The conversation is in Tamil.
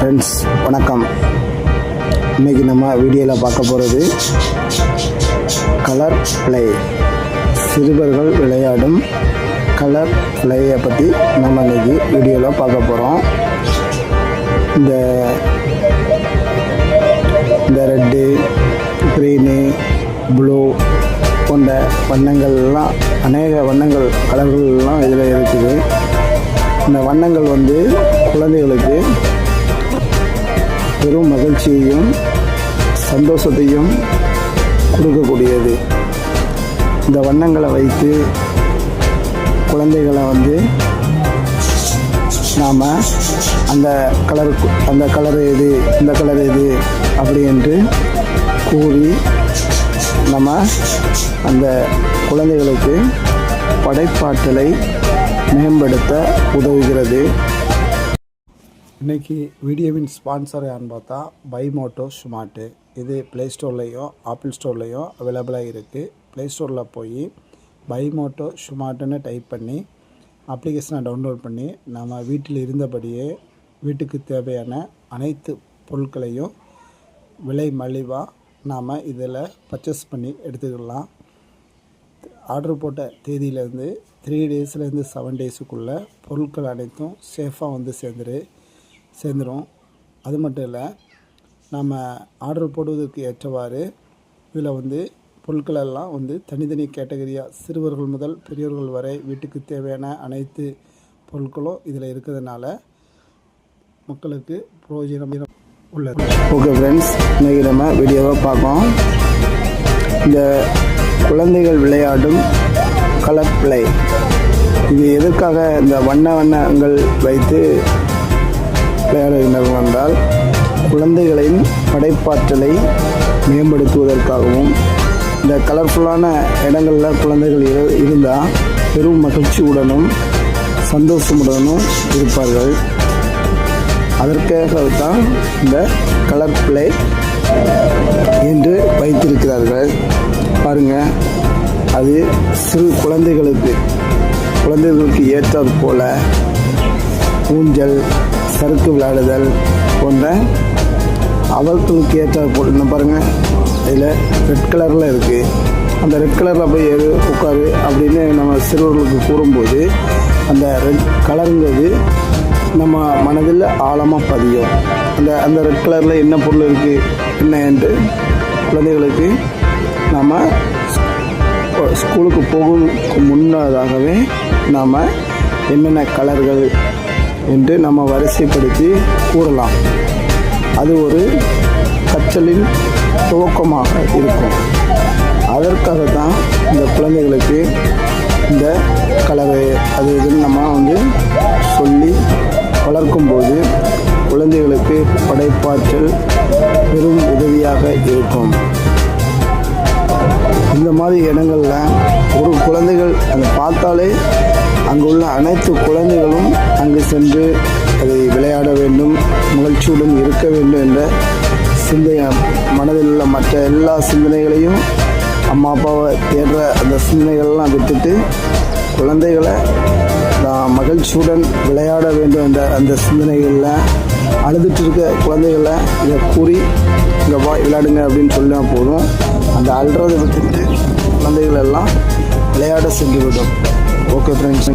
ஃப்ரெண்ட்ஸ் வணக்கம். இன்றைக்கி நம்ம வீடியோவில் பார்க்க போகிறது கலர் ப்ளே, சிறுவர்கள் விளையாடும் கலர் ப்ளேயை பற்றி நம்ம இன்றைக்கி வீடியோவில் பார்க்க போகிறோம். இந்த ரெட்டு, க்ரீனு, ப்ளூ போன்ற வண்ணங்கள்லாம், அநேக வண்ணங்கள், கலர்கள்லாம் இதில் இருக்குது. இந்த வண்ணங்கள் குழந்தைகளுக்கு பெரும் மகிழ்ச்சியையும் சந்தோஷத்தையும் கொடுக்கக்கூடியது. இந்த வண்ணங்களை வைத்து குழந்தைகளை நாம் அந்த கலர் எது, இந்த கலர் எது அப்படி என்று கூறி நம்ம அந்த குழந்தைகளுக்கு படைப்பாற்றலை மேம்படுத்த உதவுகிறது. இன்றைக்கி வீடியோவின் ஸ்பான்சர் யாருன்னு பார்த்தா பைமோட்டோ ஸ்மார்ட்டு. இது ப்ளே ஸ்டோர்லேயும் ஆப்பிள் ஸ்டோர்லேயும் அவைலபிளாக இருக்குது. ப்ளே ஸ்டோரில் போய் பைமோட்டோ ஸ்மார்ட்டுன்னு டைப் பண்ணி அப்ளிகேஷனை டவுன்லோட் பண்ணி நம்ம வீட்டில் இருந்தபடியே வீட்டுக்கு தேவையான அனைத்து பொருட்களையும் விலை மலிவாக நாம் இதில் பர்ச்சேஸ் பண்ணி எடுத்துக்கலாம். ஆர்டர் போட்ட தேதியிலேருந்து 3 டேஸ்லேருந்து 7 டேஸுக்குள்ளே பொருட்கள் அனைத்தும் சேஃபாக சேர்ந்துடும். அது மட்டும் இல்லை, நம்ம ஆர்டர் போடுவதற்கு ஏற்றவாறு இதில் பொருட்களெல்லாம் தனித்தனி கேட்டகரியாக சிறுவர்கள் முதல் பெரியவர்கள் வரை வீட்டுக்கு தேவையான அனைத்து பொருட்களும் இதில் இருக்கிறதுனால மக்களுக்கு பிரயோஜனம் உள்ளது. ஓகே ஃப்ரெண்ட்ஸ், இன்றைக்கி நம்ம வீடியோவை பார்ப்போம். இந்த குழந்தைகள் விளையாடும் கலர் ப்ளே, இது எதற்காக இந்த வண்ணங்கள் வைத்து விளையாடுகின்றனர் என்றால், குழந்தைகளின் படைப்பாற்றலை மேம்படுத்துவதற்காகவும், இந்த கலர்ஃபுல்லான இடங்களில் குழந்தைகள் இருந்தால் பெரும் மகிழ்ச்சியுடனும் சந்தோஷமுடனும் இருப்பார்கள். அதற்காகத்தான் இந்த கலர் ப்ளே என்று வைத்திருக்கிறார்கள். பாருங்கள், அது சிறு குழந்தைகளுக்கு ஏற்றாற் போல ஊஞ்சல், சறுக்கு விளையாடுதல் போன்ற அவர்களுக்கு ஏற்றாற் போல். இன்னும் பாருங்கள், இதில் ரெட் கலரில் இருக்குது. அந்த ரெட் கலரில் போய் உட்காரு அப்படின்னு நம்ம சிறுவர்களுக்கு கூறும்போது அந்த ரெட் கலருங்கிறது நம்ம மனதில் ஆழமாக பதியும். அந்த ரெட் கலரில் என்ன பொருள் இருக்குது என்ன என்று குழந்தைகளுக்கு நாம் ஸ்கூலுக்கு போகிறதுக்கு முன்னதாகவே நாம் என்னென்ன கலர்கள் என்று நம்ம வரிசைப்படுத்தி கூறலாம். அது ஒரு கற்றலின் துவக்கமாக இருக்கும். அதற்காக தான் இந்த குழந்தைகளுக்கு இந்த கலரு அது இதுன்னு நம்ம சொல்லி வளர்க்கும்போது குழந்தைகளுக்கு படைப்பாற்றல் பெரும் உதவியாக இருக்கும். இந்த மாதிரி இடங்களில் ஒரு குழந்தைகள் அதை பார்த்தாலே அங்கு உள்ள அனைத்து குழந்தைகளும் அங்கு சென்று அதை விளையாட வேண்டும், மகிழ்ச்சியுடன் இருக்க வேண்டும் என்ற சிந்தனை மனதில் உள்ள மற்ற எல்லா சிந்தனைகளையும், அம்மா அப்பாவை தேடுற அந்த சிந்தனைகள்லாம் விட்டுட்டு குழந்தைகளை மகிழ்ச்சியுடன் விளையாட வேண்டும் என்ற அந்த சிந்தனைகளில் அழுதுட்டு இருக்க குழந்தைகளை இதை கூறி இங்கே விளையாடுங்க அப்படின்னு சொன்னால் போதும். அந்த அழுறதை விட்டுட்டு குழந்தைகள் எல்லாம் விளையாட சென்றுவிடும். Okay friends.